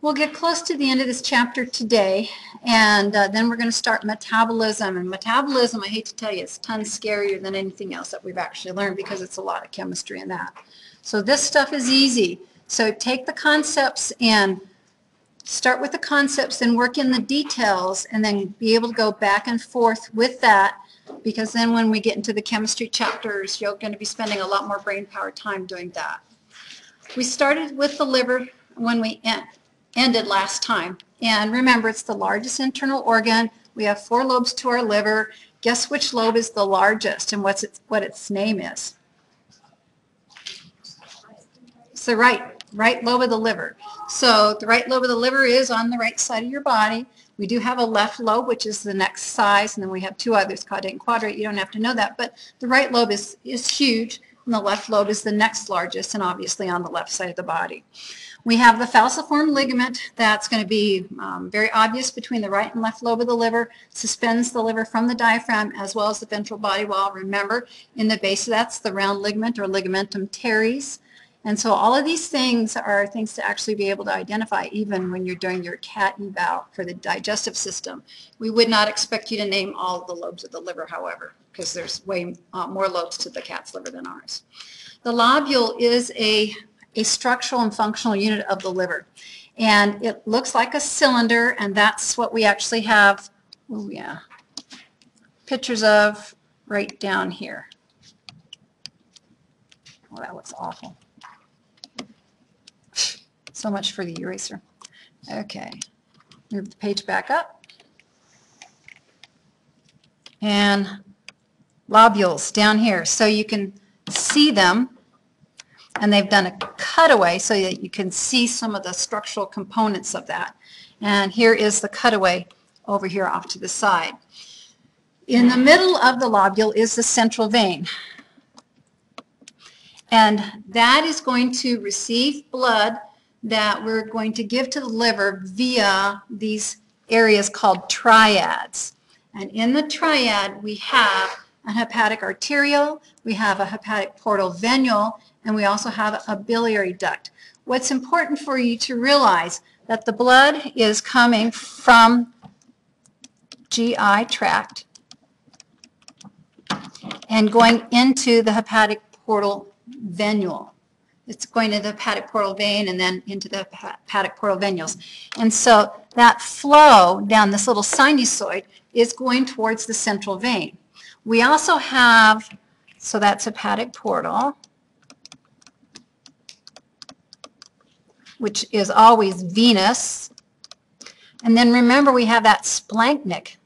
We'll get close to the end of this chapter today, and then we're going to start metabolism. And metabolism, I hate to tell you, it's tons scarier than anything else that we've actually learned because it's a lot of chemistry in that. So this stuff is easy. So take the concepts and start with the concepts and work in the details, and then be able to go back and forth with that, because then when we get into the chemistry chapters, you're going to be spending a lot more brain power time doing that. We started with the liver when we ended last time. And remember, it's the largest internal organ. We have 4 lobes to our liver. Guess which lobe is the largest and what its name is? It's the right lobe of the liver. So the right lobe of the liver is on the right side of your body. We do have a left lobe, which is the next size, and then we have 2 others, caudate and quadrate. You don't have to know that, but the right lobe is huge, and the left lobe is the next largest, and obviously on the left side of the body. We have the falciform ligament that's going to be very obvious between the right and left lobe of the liver, suspends the liver from the diaphragm as well as the ventral body wall. Remember, in the base of that's the round ligament or ligamentum teres. And so all of these things are things to actually be able to identify even when you're doing your CAT eval for the digestive system. We would not expect you to name all of the lobes of the liver, however, because there's way more lobes to the cat's liver than ours. The lobule is a structural and functional unit of the liver. And it looks like a cylinder, and that's what we actually have, pictures of right down here. Oh, that looks awful. So much for the eraser. Okay, move the page back up. And lobules down here, so you can see them. And they've done a cutaway so that you can see some of the structural components of that. And here is the cutaway over here off to the side. In the middle of the lobule is the central vein. And that is going to receive blood that we're going to give to the liver via these areas called triads. And in the triad, we have a hepatic arteriole, we have a hepatic portal venule, and we also have a biliary duct. What's important for you to realize that the blood is coming from GI tract and going into the hepatic portal venule. It's going to the hepatic portal vein and then into the hepatic portal venules. And so that flow down this little sinusoid is going towards the central vein. We also have, so that's hepatic portal, which is always venous. And then remember, we have that splanchnic,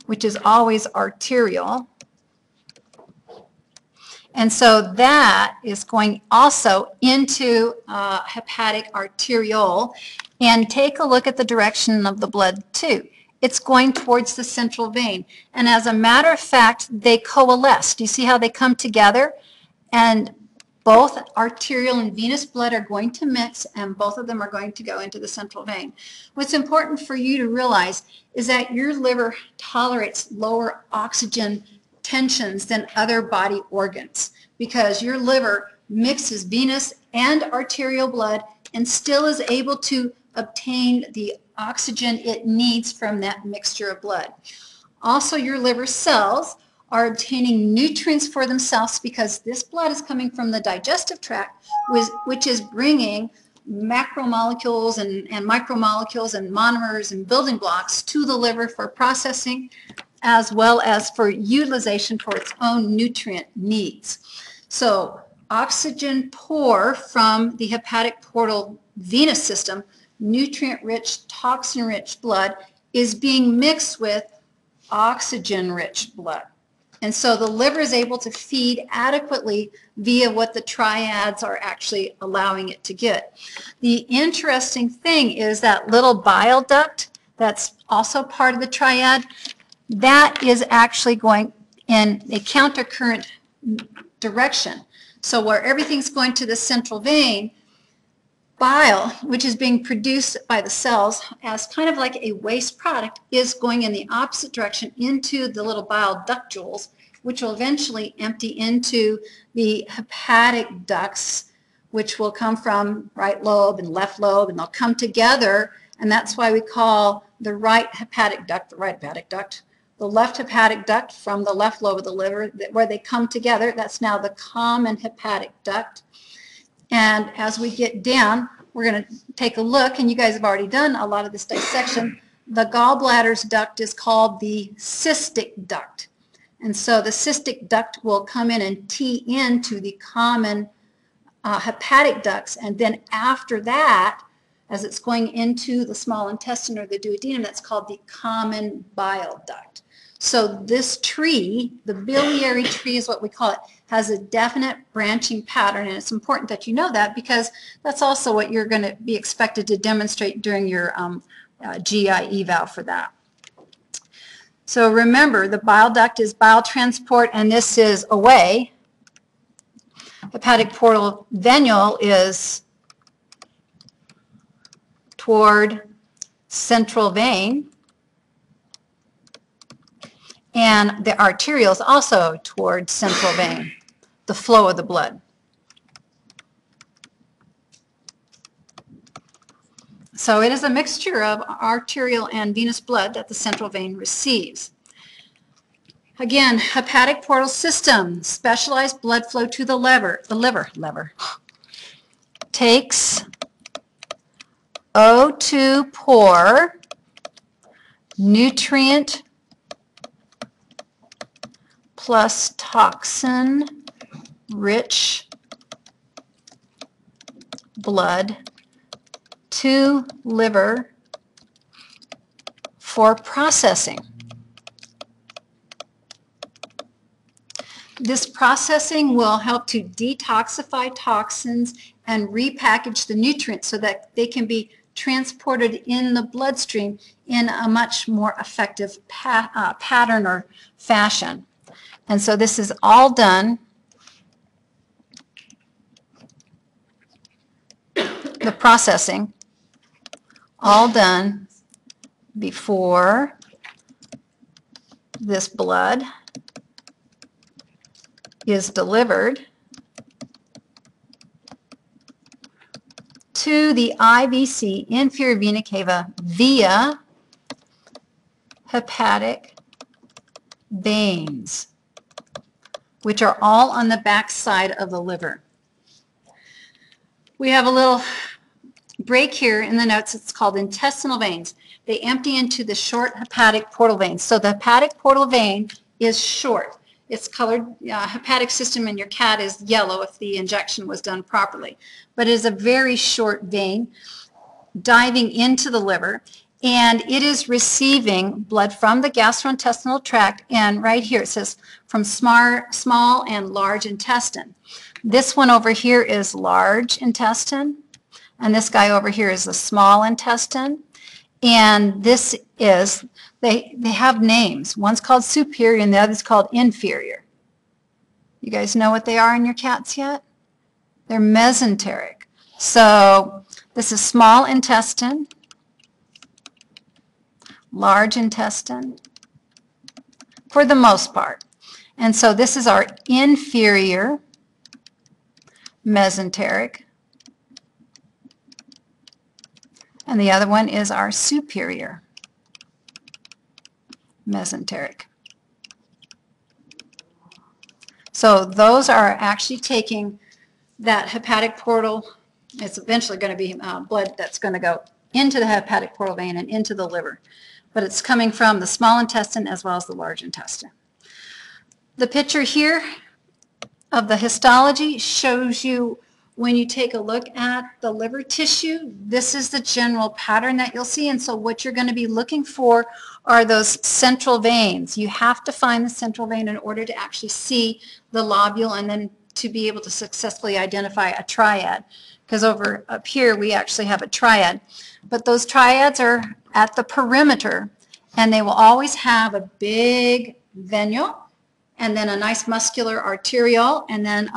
which is always arterial. And so that is going also into hepatic arteriole. And take a look at the direction of the blood too. It's going towards the central vein. And as a matter of fact, they coalesce. Do you see how they come together? And both arterial and venous blood are going to mix, and both of them are going to go into the central vein. What's important for you to realize is that your liver tolerates lower oxygen tensions than other body organs, because your liver mixes venous and arterial blood and still is able to obtain the oxygen it needs from that mixture of blood. Also, your liver cells are obtaining nutrients for themselves because this blood is coming from the digestive tract, which is bringing macromolecules and micromolecules and monomers and building blocks to the liver for processing, as well as for utilization for its own nutrient needs. So oxygen pour from the hepatic portal venous system, nutrient-rich, toxin-rich blood, is being mixed with oxygen-rich blood. And so the liver is able to feed adequately via what the triads are actually allowing it to get. The interesting thing is that little bile duct that's also part of the triad, that is actually going in a countercurrent direction. So where everything's going to the central vein, bile, which is being produced by the cells as kind of like a waste product, is going in the opposite direction into the little bile ductules, which will eventually empty into the hepatic ducts, which will come from right lobe and left lobe, and they'll come together, and that's why we call the right hepatic duct the right hepatic duct, the left hepatic duct from the left lobe of the liver, where they come together. That's now the common hepatic duct. And as we get down, we're going to take a look, and you guys have already done a lot of this dissection. The gallbladder's duct is called the cystic duct. And so the cystic duct will come in and tee into the common hepatic ducts, and then after that, as it's going into the small intestine or the duodenum, that's called the common bile duct. So this tree, the biliary tree is what we call it, has a definite branching pattern, and it's important that you know that because that's also what you're going to be expected to demonstrate during your GI eval for that. So remember, the bile duct is bile transport, and this is away. Hepatic portal venule is toward central vein, and the arteriole is also toward central vein, the flow of the blood. So it is a mixture of arterial and venous blood that the central vein receives. Again, hepatic portal system, specialized blood flow to the liver, takes O2 poor, nutrient plus toxin rich blood to liver for processing. This processing will help to detoxify toxins and repackage the nutrients so that they can be transported in the bloodstream in a much more effective pattern or fashion. And so this is all done, the processing, all done before this blood is delivered to the IVC, inferior vena cava, via hepatic veins, which are all on the back side of the liver. We have a little break here in the notes. It's called intestinal veins. They empty into the short hepatic portal veins. So the hepatic portal vein is short. It's colored, hepatic system in your cat is yellow if the injection was done properly. But it is a very short vein diving into the liver, and it is receiving blood from the gastrointestinal tract, and right here it says from small and large intestine. This one over here is large intestine, and this guy over here is the small intestine. And this is, they have names. One's called superior and the other's called inferior. You guys know what they are in your cats yet? They're mesenteric. So this is small intestine, large intestine, for the most part. And so this is our inferior mesenteric, and the other one is our superior mesenteric. So those are actually taking that hepatic portal. It's eventually going to be blood that's going to go into the hepatic portal vein and into the liver, but it's coming from the small intestine as well as the large intestine. The picture here of the histology shows you when you take a look at the liver tissue, this is the general pattern that you'll see. And so what you're going to be looking for are those central veins. You have to find the central vein in order to actually see the lobule and then to be able to successfully identify a triad. Because over up here we actually have a triad. But those triads are at the perimeter, and they will always have a big venule, and then a nice muscular arteriole, and then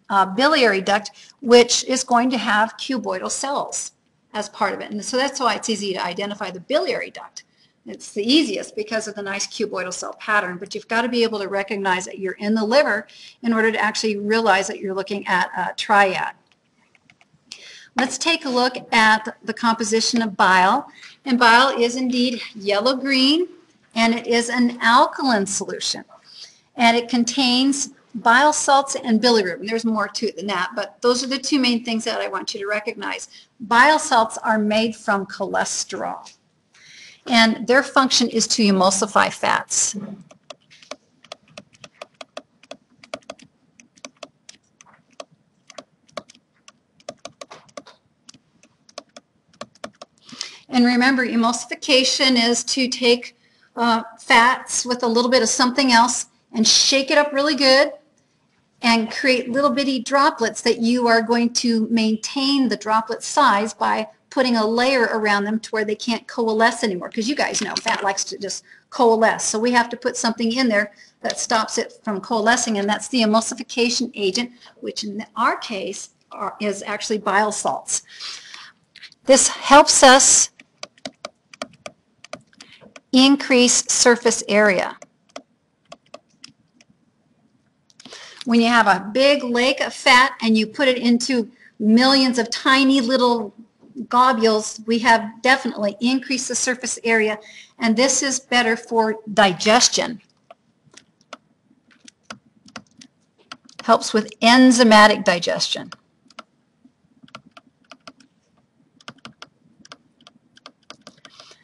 a biliary duct, which is going to have cuboidal cells as part of it. And so that's why it's easy to identify the biliary duct. It's the easiest because of the nice cuboidal cell pattern, but you've got to be able to recognize that you're in the liver in order to actually realize that you're looking at a triad. Let's take a look at the composition of bile. And bile is indeed yellow-green, and it is an alkaline solution. And it contains bile salts and bilirubin. There's more to it than that, but those are the two main things that I want you to recognize. Bile salts are made from cholesterol, and their function is to emulsify fats. And remember, emulsification is to take fats with a little bit of something else and shake it up really good and create little bitty droplets that you are going to maintain the droplet size by putting a layer around them to where they can't coalesce anymore, because you guys know fat likes to just coalesce. So we have to put something in there that stops it from coalescing, and that's the emulsification agent, which in our case is actually bile salts. This helps us increase surface area. When you have a big lake of fat and you put it into millions of tiny little globules, we have definitely increased the surface area, and this is better for digestion. Helps with enzymatic digestion.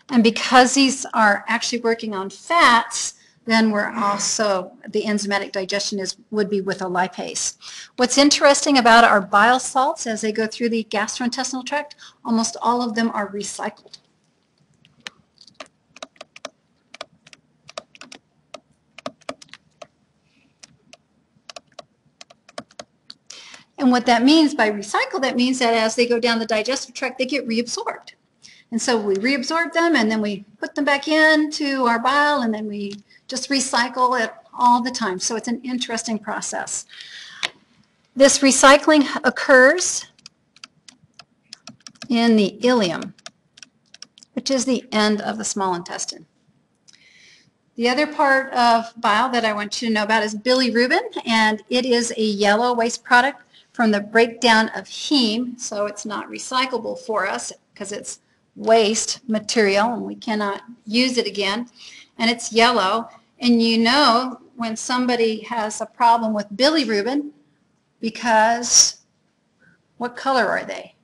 And because these are actually working on fats, then we're also, the enzymatic digestion would be with a lipase. What's interesting about our bile salts as they go through the gastrointestinal tract, almost all of them are recycled. And what that means by recycle, that means that as they go down the digestive tract, they get reabsorbed. And so we reabsorb them, and then we put them back into our bile, and then we just recycle it all the time. So it's an interesting process. This recycling occurs in the ileum, which is the end of the small intestine. The other part of bile that I want you to know about is bilirubin, and it is a yellow waste product from the breakdown of heme, so it's not recyclable for us because it's waste material and we cannot use it again, and it's yellow. And you know when somebody has a problem with bilirubin, because what color are they?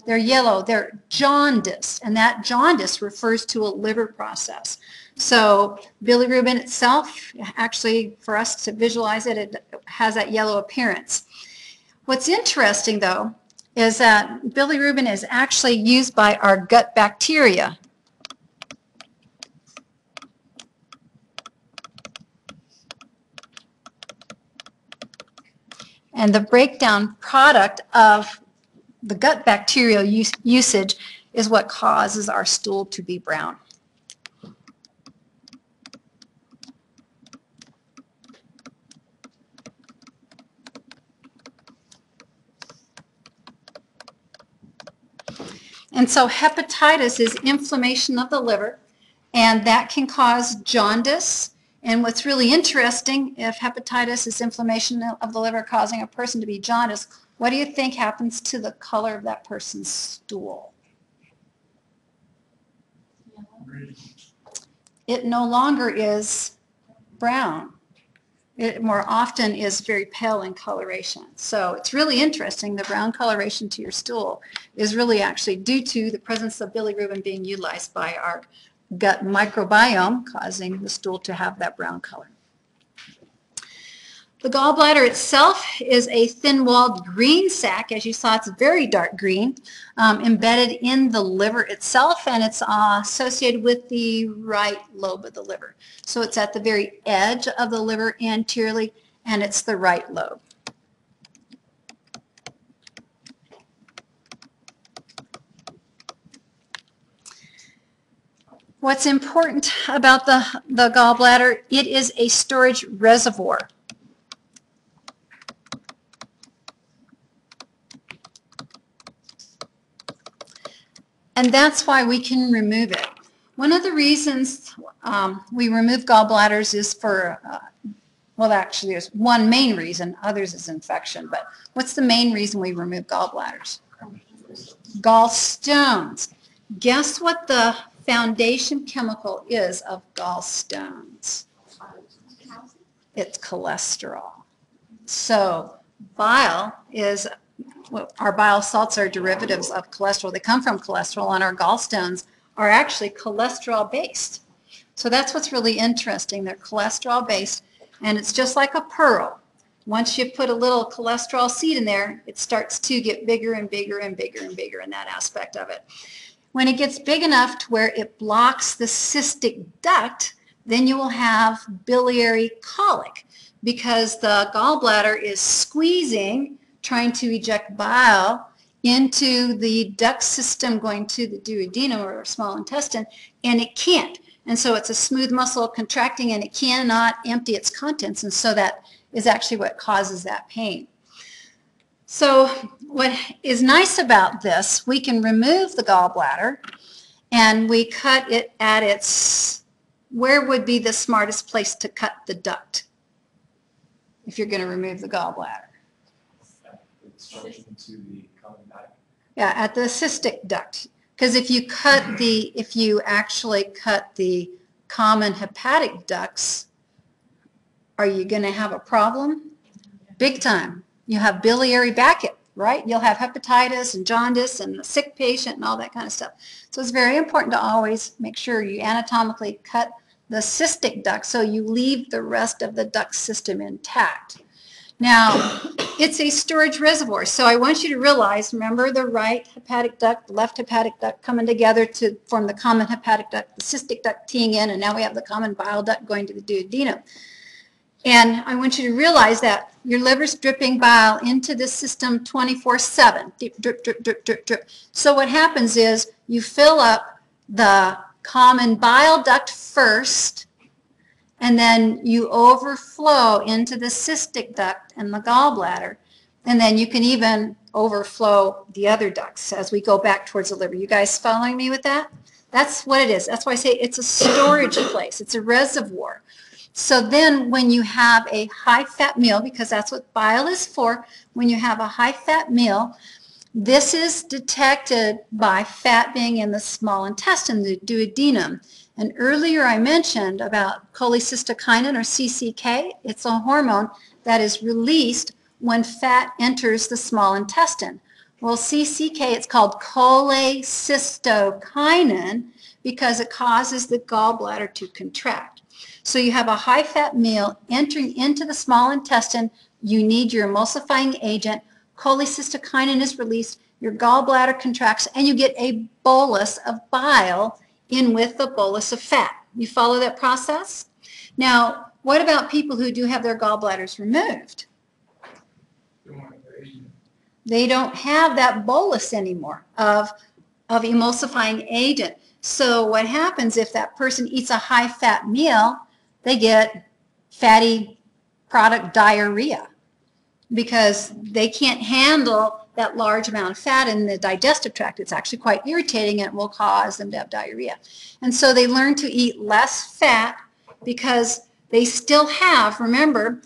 They're yellow. They're jaundiced, and that jaundice refers to a liver process. So bilirubin itself, actually for us to visualize it, it has that yellow appearance. What's interesting though is that bilirubin is actually used by our gut bacteria. And the breakdown product of the gut bacterial usage is what causes our stool to be brown. And so hepatitis is inflammation of the liver, and that can cause jaundice. And what's really interesting, if hepatitis is inflammation of the liver causing a person to be jaundiced, what do you think happens to the color of that person's stool? It no longer is brown. It more often is very pale in coloration. So it's really interesting. The brown coloration to your stool is really actually due to the presence of bilirubin being utilized by our gut microbiome, causing the stool to have that brown color. The gallbladder itself is a thin-walled green sac. As you saw, it's very dark green, embedded in the liver itself, and it's associated with the right lobe of the liver. So it's at the very edge of the liver anteriorly, and it's the right lobe. What's important about the gallbladder, it is a storage reservoir. And that's why we can remove it. One of the reasons we remove gallbladders is for, well, actually there's one main reason, others is infection, but what's the main reason we remove gallbladders? Gallstones. Guess what the foundation chemical is of gallstones? It's cholesterol. So bile is, well, our bile salts are derivatives of cholesterol. They come from cholesterol, and our gallstones are actually cholesterol based. So that's what's really interesting. They're cholesterol based, and it's just like a pearl. Once you put a little cholesterol seed in there, it starts to get bigger and bigger and bigger and bigger in that aspect of it. When it gets big enough to where it blocks the cystic duct, then you will have biliary colic, because the gallbladder is squeezing, trying to eject bile into the duct system going to the duodenum or small intestine, and it can't. And so it's a smooth muscle contracting, and it cannot empty its contents, and so that is actually what causes that pain. So what is nice about this, we can remove the gallbladder, and we cut it at its, where would be the smartest place to cut the duct if you're going to remove the gallbladder? Yeah, at the cystic duct. Because if you actually cut the common hepatic ducts, are you going to have a problem? Big time. You have biliary Beckett, right? You'll have hepatitis and jaundice and a sick patient and all that kind of stuff. So it's very important to always make sure you anatomically cut the cystic duct so you leave the rest of the duct system intact. Now, it's a storage reservoir, so I want you to realize, remember the right hepatic duct, the left hepatic duct coming together to form the common hepatic duct, the cystic duct teeing in, and now we have the common bile duct going to the duodenum. And I want you to realize that your liver's dripping bile into the system 24/7, drip, drip, drip, drip, drip, drip. So what happens is you fill up the common bile duct first, and then you overflow into the cystic duct and the gallbladder, and then you can even overflow the other ducts as we go back towards the liver. You guys following me with that? That's what it is. That's why I say it's a storage place. It's a reservoir. So then when you have a high-fat meal, because that's what bile is for, when you have a high-fat meal, this is detected by fat being in the small intestine, the duodenum. And earlier I mentioned about cholecystokinin, or CCK. It's a hormone that is released when fat enters the small intestine. Well, CCK, it's called cholecystokinin because it causes the gallbladder to contract. So you have a high-fat meal entering into the small intestine. You need your emulsifying agent. Cholecystokinin is released. Your gallbladder contracts, and you get a bolus of bile in with a bolus of fat. You follow that process? Now, what about people who do have their gallbladders removed? They don't have that bolus anymore of emulsifying agent. So what happens if that person eats a high-fat meal, they get fatty product diarrhea because they can't handle that large amount of fat in the digestive tract. It's actually quite irritating, and it will cause them to have diarrhea. And so they learn to eat less fat because they still have, remember,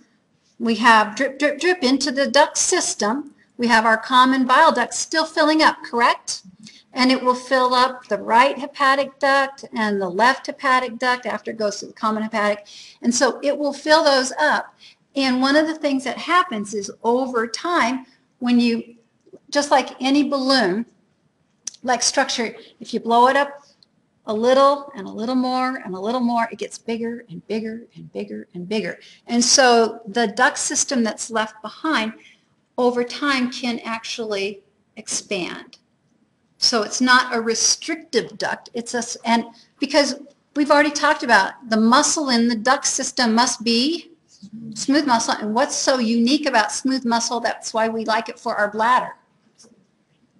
we have drip, drip, drip into the duct system. We have our common bile duct still filling up, correct? And it will fill up the right hepatic duct and the left hepatic duct after it goes to the common hepatic. And so it will fill those up. And one of the things that happens is over time, when you, just like any balloon, like structure, if you blow it up a little and a little more and a little more, it gets bigger and bigger and bigger and bigger. And so the duct system that's left behind over time can actually expand. So it's not a restrictive duct, and because we've already talked about the muscle in the duct system must be smooth muscle, and what's so unique about smooth muscle, that's why we like it for our bladder.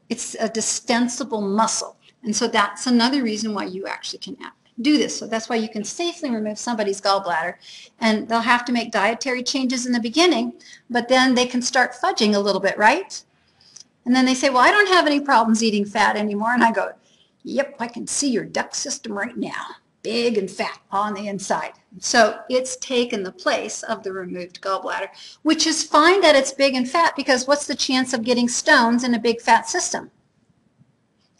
It's a distensible muscle, and so that's another reason why you actually can do this. So that's why you can safely remove somebody's gallbladder, and they'll have to make dietary changes in the beginning, but then they can start fudging a little bit, right? And then they say, well, I don't have any problems eating fat anymore. And I go, yep, I can see your duct system right now, big and fat on the inside. So it's taken the place of the removed gallbladder, which is fine that it's big and fat, because what's the chance of getting stones in a big fat system?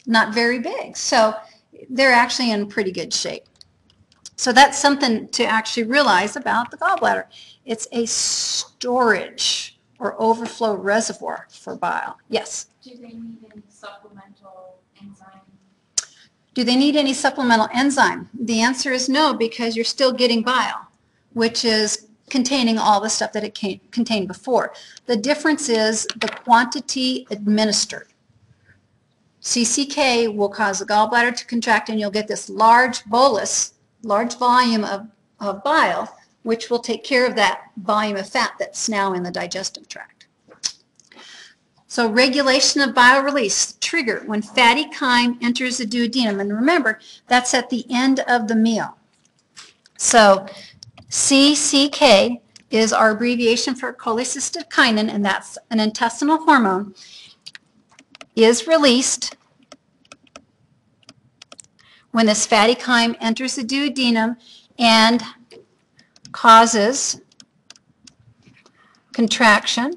not very big. So they're actually in pretty good shape. So that's something to actually realize about the gallbladder. It's a storage or overflow reservoir for bile. Yes? Do they need any supplemental enzyme? Do they need any supplemental enzyme? The answer is no, because you're still getting bile, which is containing all the stuff that it contained before. The difference is the quantity administered. CCK will cause the gallbladder to contract, and you'll get this large bolus, large volume of bile, which will take care of that volume of fat that's now in the digestive tract. So regulation of bile release, trigger when fatty chyme enters the duodenum. And remember, that's at the end of the meal. So CCK is our abbreviation for cholecystokinin, and that's an intestinal hormone, is released when this fatty chyme enters the duodenum and causes contraction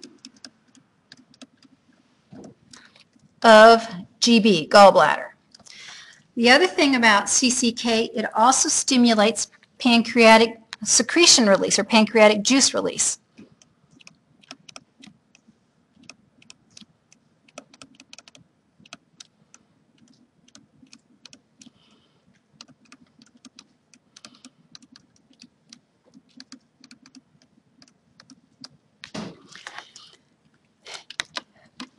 of GB, gallbladder. The other thing about CCK, it also stimulates pancreatic secretion release or pancreatic juice release.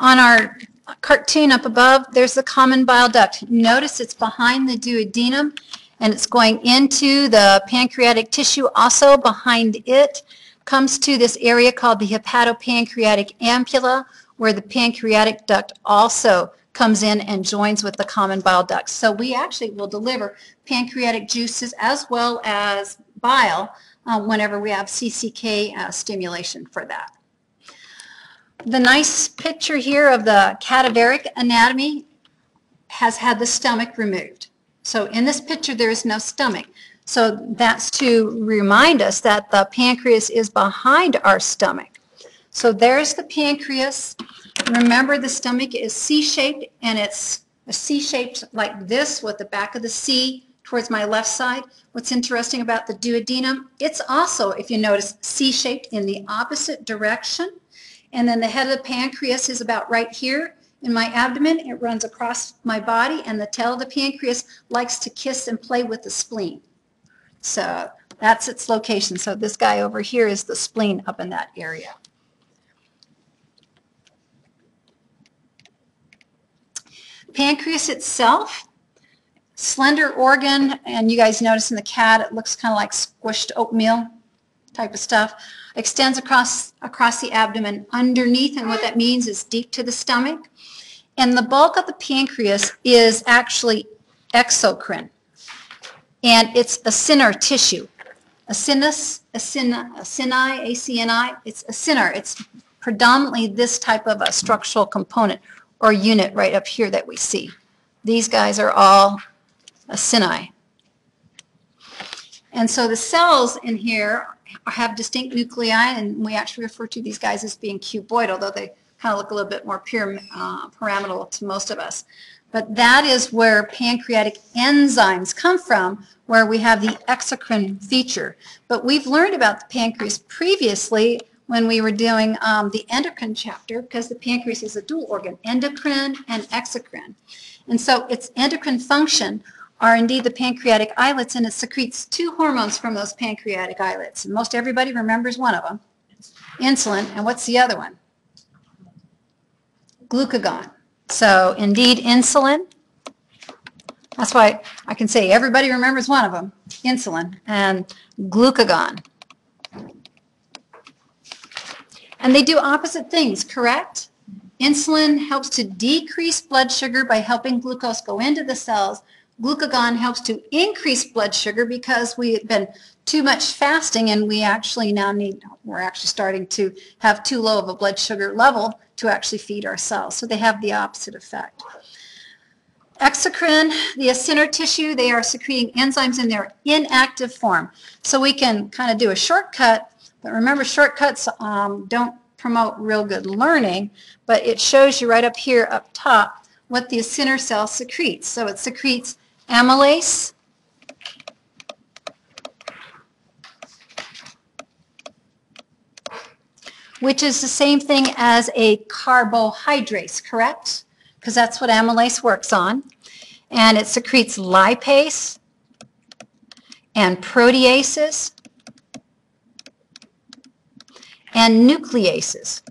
On our cartoon up above, there's the common bile duct. Notice it's behind the duodenum, and it's going into the pancreatic tissue. Also behind it comes to this area called the hepatopancreatic ampulla, where the pancreatic duct also comes in and joins with the common bile duct. So we actually will deliver pancreatic juices as well as bile whenever we have CCK stimulation for that. The nice picture here of the cadaveric anatomy has had the stomach removed. So in this picture there is no stomach. So that's to remind us that the pancreas is behind our stomach. So there's the pancreas. Remember, the stomach is C-shaped, and it's a C-shaped like this with the back of the C towards my left side. What's interesting about the duodenum, it's also, if you notice, C-shaped in the opposite direction. And then the head of the pancreas is about right here in my abdomen. It runs across my body, and the tail of the pancreas likes to kiss and play with the spleen. So that's its location. So this guy over here is the spleen up in that area. Pancreas itself, slender organ, and you guys notice in the cat it looks kind of like squished oatmeal type of stuff. Extends across the abdomen underneath, and what that means is deep to the stomach. And the bulk of the pancreas is actually exocrine, and it's acinar tissue. Acinus, acini, it's acinar. It's predominantly this type of a structural component or unit right up here that we see. These guys are all acini. And so the cells in here have distinct nuclei, and we actually refer to these guys as being cuboid, although they kind of look a little bit more pyramidal to most of us. But that is where pancreatic enzymes come from, where we have the exocrine feature. But we've learned about the pancreas previously when we were doing the endocrine chapter, because the pancreas is a dual organ, endocrine and exocrine. And so its endocrine function are indeed the pancreatic islets, and it secretes two hormones from those pancreatic islets. And most everybody remembers one of them, insulin, and what's the other one? Glucagon. So indeed insulin, that's why I can say everybody remembers one of them, insulin, and glucagon. And they do opposite things, correct? Insulin helps to decrease blood sugar by helping glucose go into the cells. Glucagon helps to increase blood sugar because we've been too much fasting, and we're actually starting to have too low of a blood sugar level to actually feed our cells. So they have the opposite effect. Exocrine, the acinar tissue, they are secreting enzymes in their inactive form. So we can kind of do a shortcut, but remember, shortcuts don't promote real good learning, but it shows you right up here up top what the acinar cell secretes. So it secretes amylase, which is the same thing as a carbohydrate, correct? Because that's what amylase works on. And it secretes lipase and proteases and nucleases.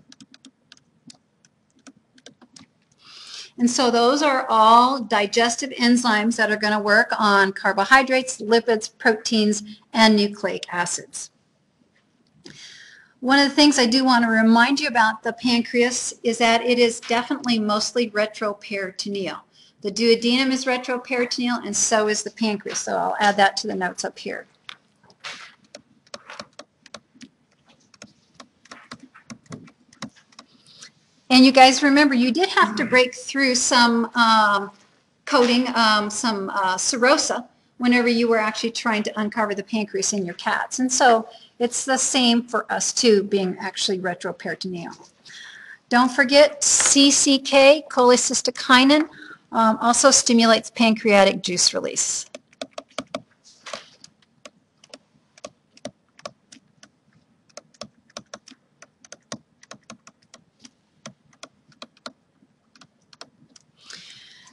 And so those are all digestive enzymes that are going to work on carbohydrates, lipids, proteins, and nucleic acids. One of the things I do want to remind you about the pancreas is that it is definitely mostly retroperitoneal. The duodenum is retroperitoneal, and so is the pancreas. So I'll add that to the notes up here. And you guys remember, you did have to break through some coating, some serosa, whenever you were actually trying to uncover the pancreas in your cats. And so it's the same for us too, being actually retroperitoneal. Don't forget CCK, cholecystokinin, also stimulates pancreatic juice release.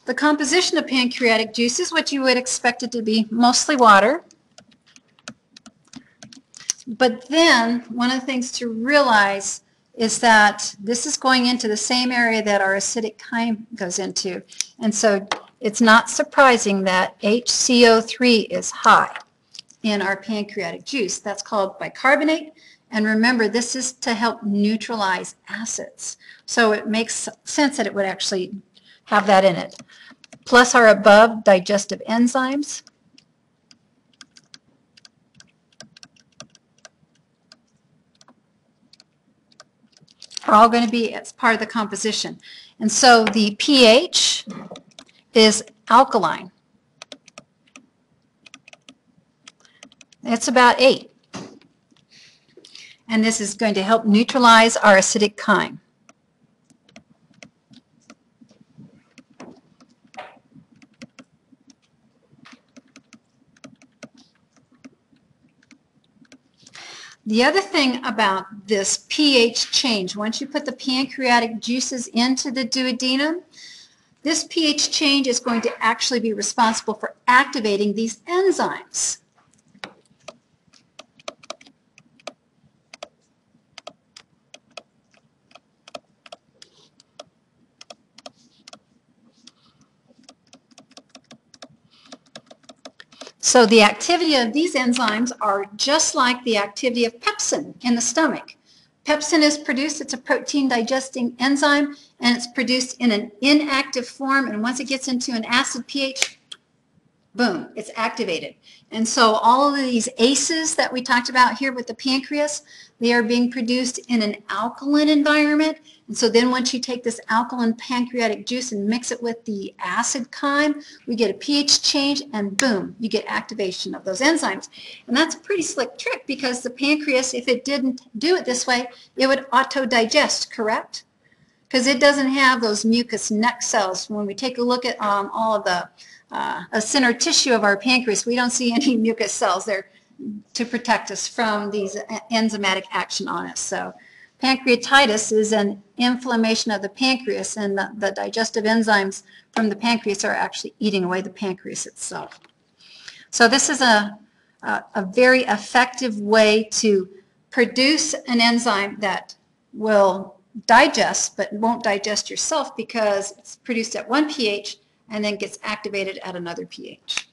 The composition of pancreatic juice is what you would expect it to be, mostly water. But then one of the things to realize is that this is going into the same area that our acidic chyme goes into. And so it's not surprising that HCO3 is high in our pancreatic juice. That's called bicarbonate. And remember, this is to help neutralize acids. So it makes sense that it would actually have that in it. Plus our above digestive enzymes. Are all going to be as part of the composition. And so the pH is alkaline. It's about 8. And this is going to help neutralize our acidic chyme. The other thing about this pH change, once you put the pancreatic juices into the duodenum, this pH change is going to actually be responsible for activating these enzymes. So the activity of these enzymes are just like the activity of pepsin in the stomach. Pepsin is produced, it's a protein digesting enzyme, and it's produced in an inactive form, and once it gets into an acid pH, boom, it's activated. And so all of these ACEs that we talked about here with the pancreas, they are being produced in an alkaline environment. And so then once you take this alkaline pancreatic juice and mix it with the acid chyme, we get a pH change, and boom, you get activation of those enzymes. And that's a pretty slick trick, because the pancreas, if it didn't do it this way, it would auto-digest, correct? Because it doesn't have those mucous neck cells. When we take a look at all of the acinar tissue of our pancreas, we don't see any mucus cells there to protect us from these enzymatic action on us. So pancreatitis is an inflammation of the pancreas, and the digestive enzymes from the pancreas are actually eating away the pancreas itself. So this is a very effective way to produce an enzyme that will digest, but won't digest yourself, because it's produced at one pH and then gets activated at another pH.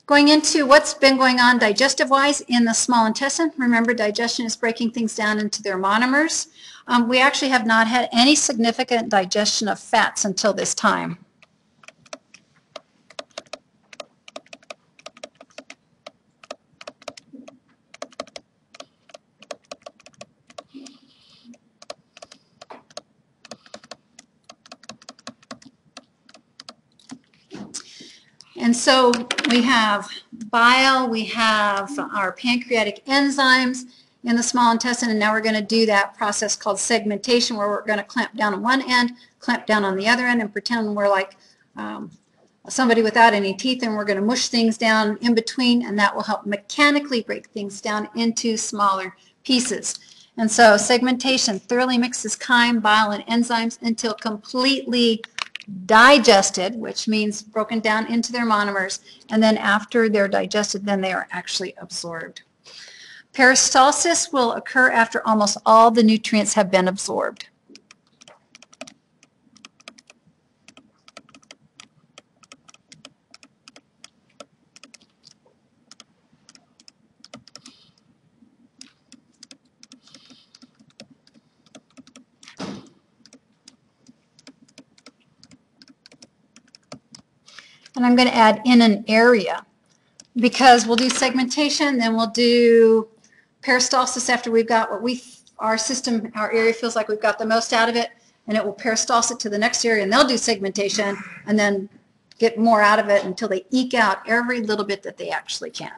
Going into what's been going on digestive-wise in the small intestine, remember digestion is breaking things down into their monomers. We actually have not had any significant digestion of fats until this time. And so we have bile, we have our pancreatic enzymes, in the small intestine, and now we're going to do that process called segmentation, where we're going to clamp down on one end, clamp down on the other end, and pretend we're like somebody without any teeth, and we're going to mush things down in between, and that will help mechanically break things down into smaller pieces. And so segmentation thoroughly mixes chyme, bile, and enzymes until completely digested, which means broken down into their monomers, and then after they're digested, then they are actually absorbed. Peristalsis will occur after almost all the nutrients have been absorbed. And I'm going to add in an area, because we'll do segmentation, then we'll do peristalsis after we've got what our system, our area feels like we've got the most out of it, and it will peristalsis it to the next area, and they'll do segmentation and then get more out of it until they eke out every little bit that they actually can.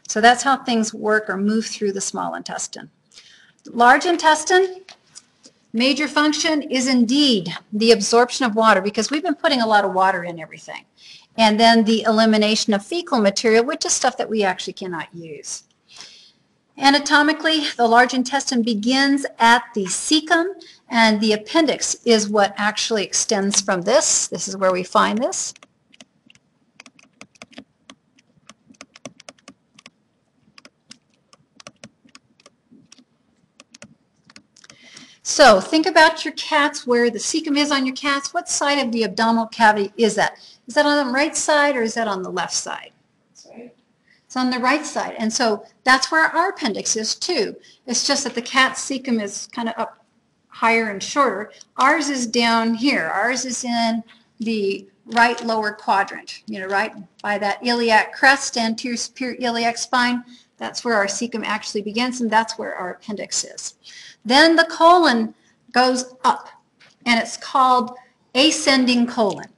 So that's how things work or move through the small intestine. Large intestine, major function is indeed the absorption of water, because we've been putting a lot of water in everything. And then the elimination of fecal material, which is stuff that we actually cannot use. Anatomically, the large intestine begins at the cecum, and the appendix is what actually extends from this. This is where we find this. So think about your cats, where the cecum is on your cats. What side of the abdominal cavity is that? Is that on the right side or is that on the left side? Sorry. It's on the right side. And so that's where our appendix is too. It's just that the cat's cecum is kind of up higher and shorter. Ours is down here. Ours is in the right lower quadrant, right by that iliac crest, anterior superior iliac spine. That's where our cecum actually begins, and that's where our appendix is. Then the colon goes up, and it's called ascending colon.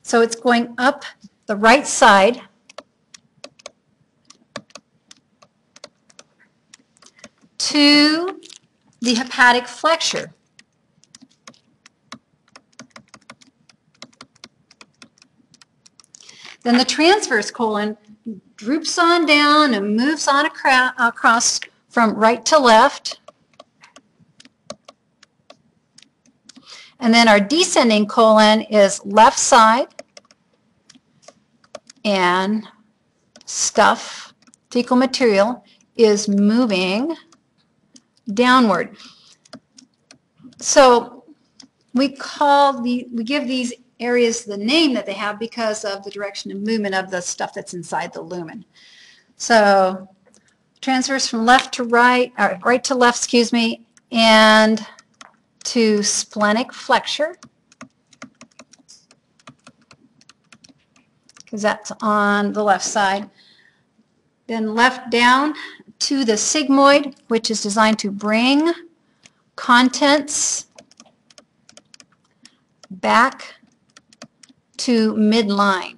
So it's going up the right side to the hepatic flexure. Then the transverse colon droops on down and moves on across from right to left. And then our descending colon is left side, and stuff, fecal material, is moving downward. So we give these areas the name that they have because of the direction of movement of the stuff that's inside the lumen. So transverse from left to right, or right to left, excuse me, and to splenic flexure, because that's on the left side. Then left down to the sigmoid, which is designed to bring contents back to midline,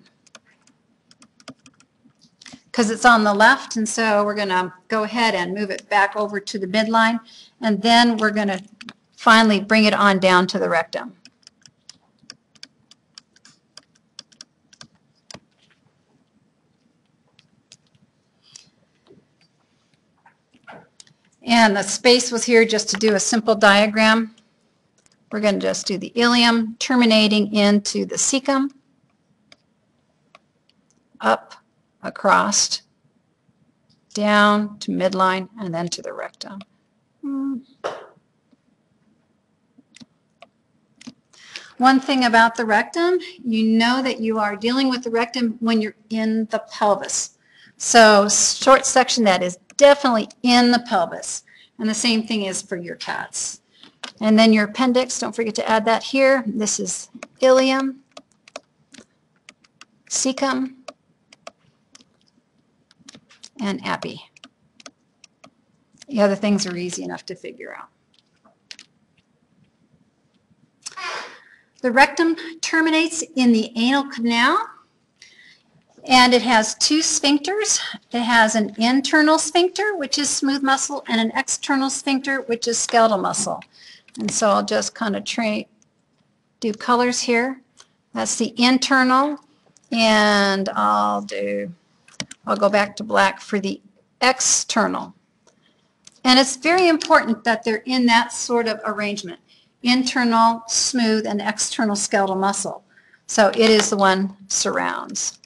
because it's on the left, and so we're going to go ahead and move it back over to the midline, and then we're going to finally bring it on down to the rectum. And the space was here just to do a simple diagram. We're going to just do the ileum terminating into the cecum, up, across, down to midline, and then to the rectum. One thing about the rectum, you know that you are dealing with the rectum when you're in the pelvis. So short section, that is definitely in the pelvis. And the same thing is for your cats. And then your appendix, don't forget to add that here. This is ileum, cecum, and epi. The other things are easy enough to figure out. The rectum terminates in the anal canal, And it has two sphincters. It has an internal sphincter, which is smooth muscle, and an external sphincter, which is skeletal muscle. And so I'll just kind of do colors here. That's the internal, and I'll go back to black for the external. And it's very important that they're in that sort of arrangement. Internal, smooth, and external skeletal muscle. So it is the one surrounds.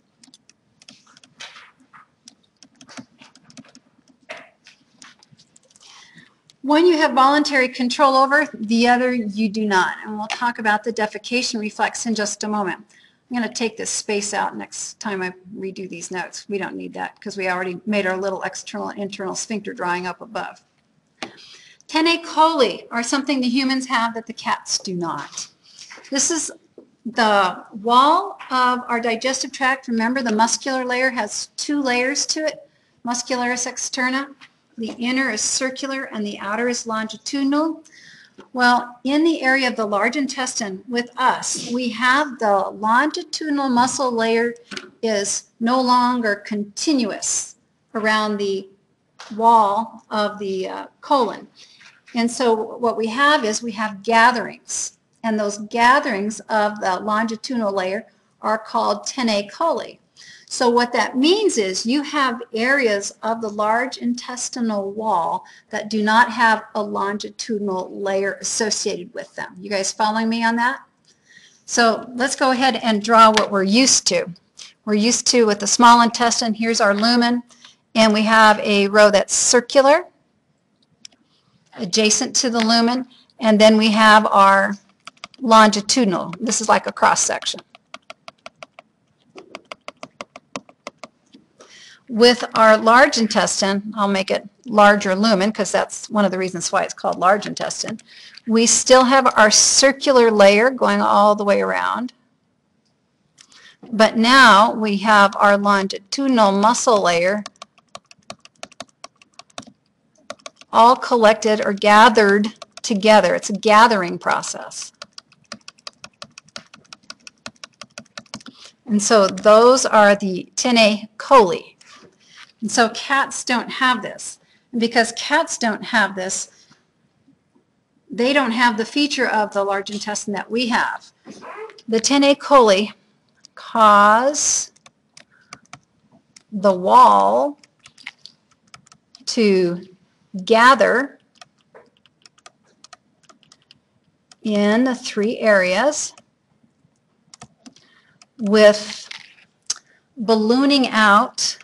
One you have voluntary control over, the other you do not. And we'll talk about the defecation reflex in just a moment. I'm going to take this space out next time I redo these notes. We don't need that because we already made our little external and internal sphincter drawing up above. Tennae coli are something the humans have that the cats do not. This is the wall of our digestive tract. Remember, the muscular layer has two layers to it, muscularis externa. The inner is circular and the outer is longitudinal. Well, in the area of the large intestine with us, we have the longitudinal muscle layer is no longer continuous around the wall of the colon. And so what we have is we have gatherings, and those gatherings of the longitudinal layer are called tennae coli. So what that means is you have areas of the large intestinal wall that do not have a longitudinal layer associated with them. You guys following me on that? So let's go ahead and draw what we're used to. We're used to with the small intestine, here's our lumen, and we have a row that's circular, adjacent to the lumen, and then we have our longitudinal. This is like a cross section. With our large intestine, I'll make it larger lumen because that's one of the reasons why it's called large intestine. We still have our circular layer going all the way around. But now we have our longitudinal muscle layer all collected or gathered together. It's a gathering process. And so those are the tennae coli. And so cats don't have this. And because cats don't have this, they don't have the feature of the large intestine that we have. The tennae coli cause the wall to gather in the three areas with ballooning out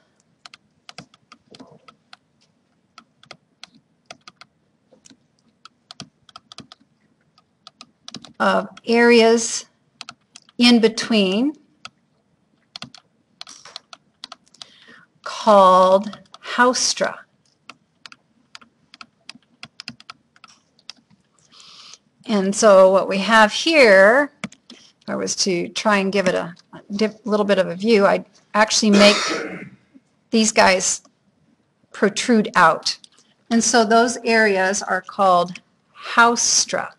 of areas in between called haustra. And so what we have here, if I was to try and give it a little bit of a view, I'd actually make these guys protrude out. And so those areas are called haustra.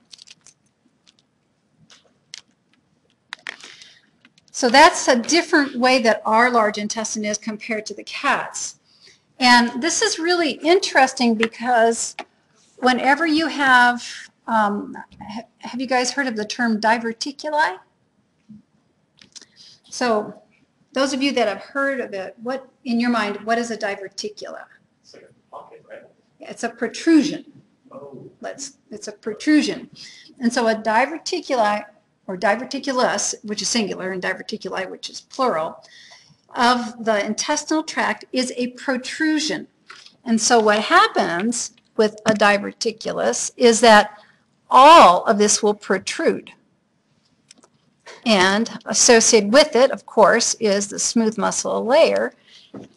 So that's a different way that our large intestine is compared to the cat's. And this is really interesting because whenever you have you guys heard of the term diverticuli? So those of you that have heard of it, what, in your mind, what is a diverticula? It's like a pocket, right? It's a protrusion. Oh. It's a protrusion. And so a diverticuli, or diverticulus, which is singular, and diverticuli, which is plural, of the intestinal tract is a protrusion. And so what happens with a diverticulus is that all of this will protrude. And associated with it, of course, is the smooth muscle layer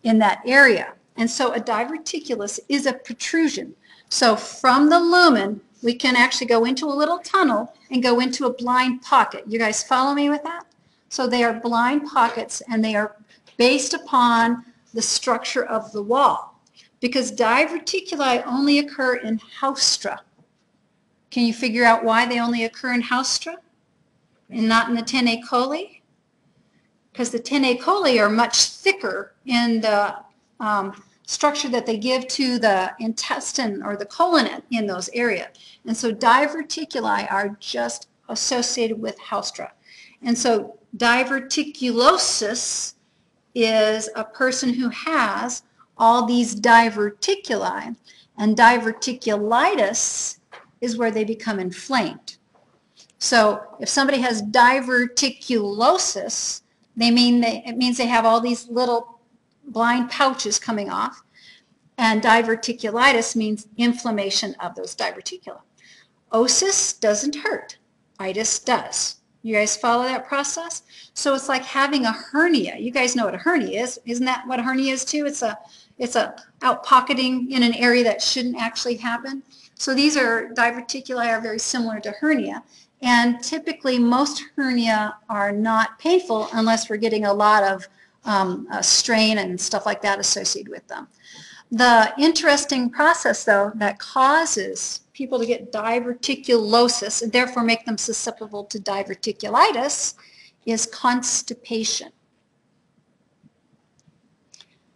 in that area. And so a diverticulus is a protrusion. So from the lumen, we can actually go into a little tunnel and go into a blind pocket. You guys follow me with that? So they are blind pockets, and they are based upon the structure of the wall. Because diverticuli only occur in haustra. Can you figure out why they only occur in haustra and not in the tennae coli? because the 10A coli are much thicker in the structure that they give to the intestine or the colon in those areas. And so diverticuli are just associated with Haustra. And so diverticulosis is a person who has all these diverticuli, and diverticulitis is where they become inflamed. So if somebody has diverticulosis, it means they have all these little blind pouches coming off, and diverticulitis means inflammation of those diverticula. Osis doesn't hurt, itis does. You guys follow that process? So it's like having a hernia. You guys know what a hernia is. Isn't that what a hernia is too? It's a out-pocketing in an area that shouldn't actually happen. So these diverticuli are very similar to hernia. And typically most hernia are not painful unless we're getting a lot of strain and stuff like that associated with them. The interesting process, though, that causes people to get diverticulosis and therefore make them susceptible to diverticulitis is constipation.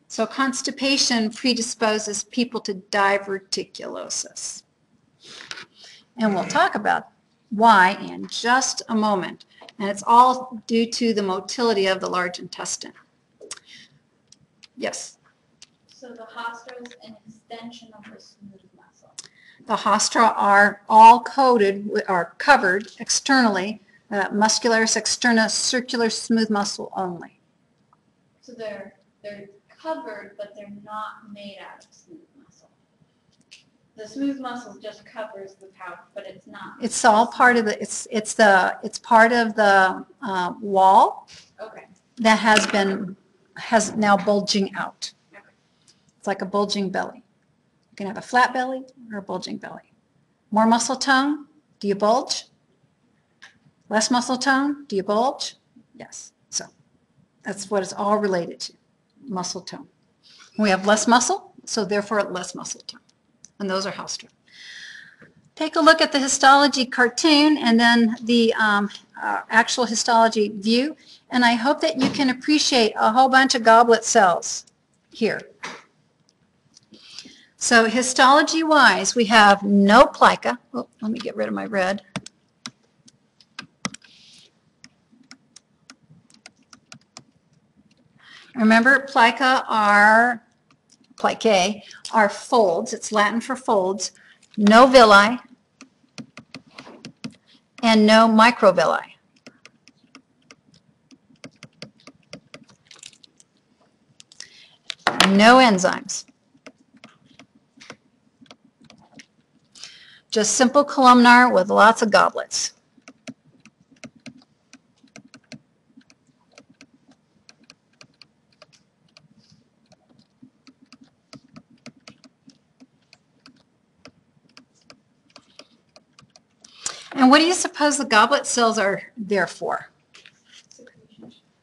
So constipation predisposes people to diverticulosis. And we'll talk about why in just a moment. And it's all due to the motility of the large intestine. Yes? So the Haustra is an extension of the smooth muscle. The Haustra are all covered externally, muscularis externa, circular smooth muscle only. So they're covered, but they're not made out of smooth muscle. The smooth muscle just covers the pouch, but it's not. It's all part of the. It's part of the wall. Okay. That has now bulging out. Okay. It's like a bulging belly. You can have a flat belly or a bulging belly. More muscle tone, do you bulge? Less muscle tone, do you bulge? Yes. So that's what it's all related to, muscle tone. We have less muscle, so therefore less muscle tone. And those are Haustra. Take a look at the histology cartoon and then the actual histology view. And I hope that you can appreciate a whole bunch of goblet cells here. So histology-wise, we have no plica. Oh, let me get rid of my red. Remember, plicae are folds. It's Latin for folds. No villi and no microvilli. No enzymes. Just simple columnar with lots of goblets. And what do you suppose the goblet cells are there for?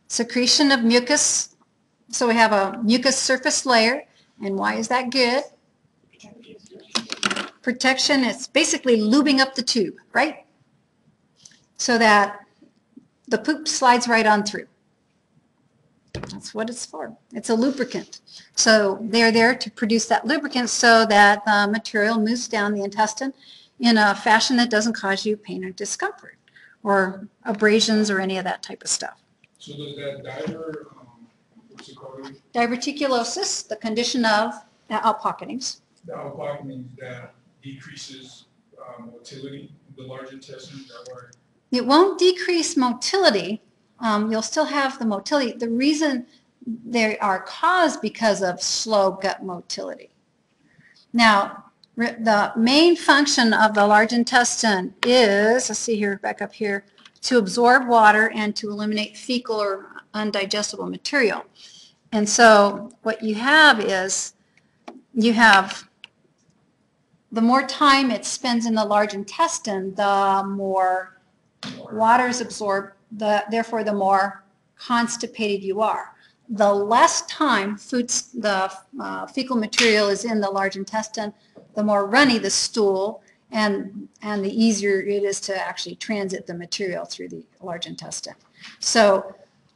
Secretion of mucus. So we have a mucus surface layer. And why is that good? Protection. It's basically lubing up the tube, right? So that the poop slides right on through. That's what it's for. It's a lubricant. So they're there to produce that lubricant so that the material moves down the intestine in a fashion that doesn't cause you pain or discomfort or abrasions or any of that type of stuff. So does that what's it called? Diverticulosis, the condition of outpocketings. The outpocketing that decreases motility in the large intestine, is that why? It won't decrease motility. You'll still have the motility. The reason they are caused because of slow gut motility. Now, the main function of the large intestine is, let's see here, back up here, to absorb water and to eliminate fecal or undigestible material. And so what you have is, you have the more time it spends in the large intestine, the more water is absorbed, therefore the more constipated you are. The less time the fecal material is in the large intestine, the more runny the stool, and the easier it is to actually transit the material through the large intestine. So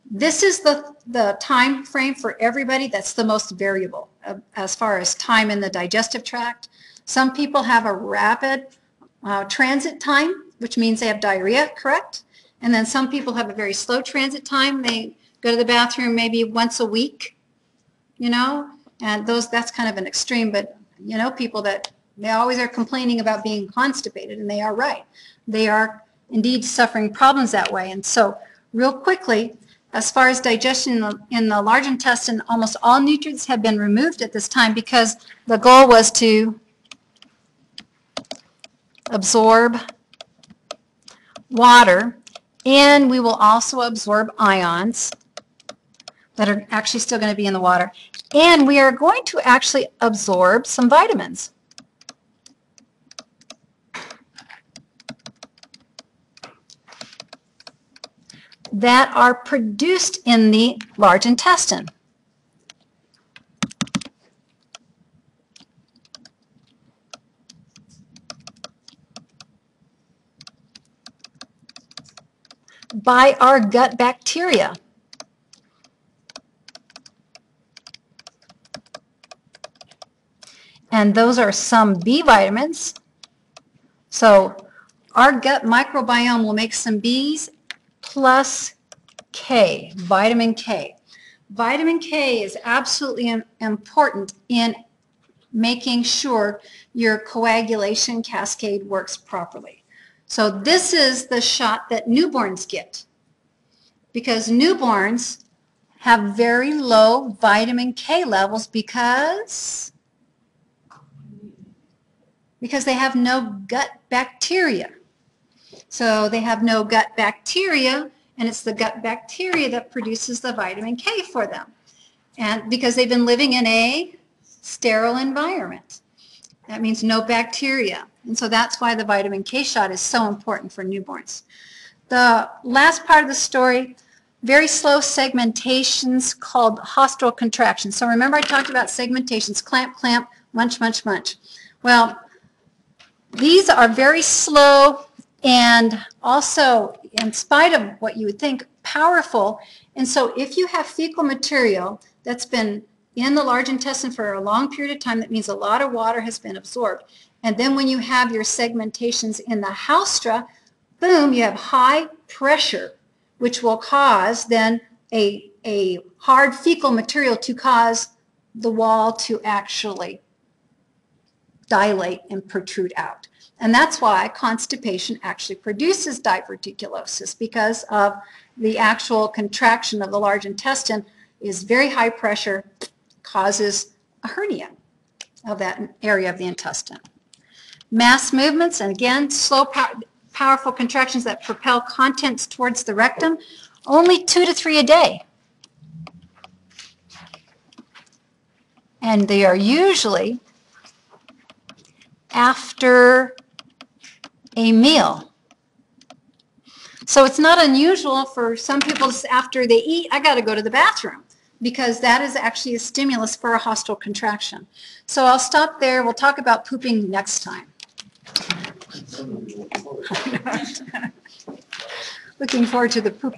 This is the time frame for everybody that's the most variable as far as time in the digestive tract. Some people have a rapid transit time, which means they have diarrhea, correct? And then some people have a very slow transit time. They go to the bathroom maybe once a week, you know, and that's kind of an extreme, but you know, people that they always are complaining about being constipated, and they are right. They are indeed suffering problems that way. And so real quickly, as far as digestion in the large intestine, almost all nutrients have been removed at this time because the goal was to absorb water, and we will also absorb ions that are actually still going to be in the water. And we are going to actually absorb some vitamins. That are produced in the large intestine. By our gut bacteria. And those are some B vitamins. So our gut microbiome will make some Bs plus K, vitamin K. Vitamin K is absolutely important in making sure your coagulation cascade works properly. So this is the shot that newborns get, because newborns have very low vitamin K levels because they have no gut bacteria. So they have no gut bacteria, and it's the gut bacteria that produces the vitamin K for them. And because they've been living in a sterile environment. That means no bacteria. And so that's why the vitamin K shot is so important for newborns. The last part of the story, very slow segmentations called haustral contractions. So remember I talked about segmentations, clamp, clamp, munch, munch, munch. Well, these are very slow and also, in spite of what you would think, powerful. And so if you have fecal material that's been in the large intestine for a long period of time, that means a lot of water has been absorbed. And then when you have your segmentations in the haustra, boom, you have high pressure, which will cause then a hard fecal material to cause the wall to actually dilate and protrude out. And that's why constipation actually produces diverticulosis, because of the actual contraction of the large intestine is very high pressure, causes a hernia of that area of the intestine. Mass movements, and again, slow, powerful contractions that propel contents towards the rectum, only 2 to 3 a day. And they are usually after a meal. So it's not unusual for some people, after they eat, I got to go to the bathroom, because that is actually a stimulus for a haustral contraction. So I'll stop there. We'll talk about pooping next time. Looking forward to the poop.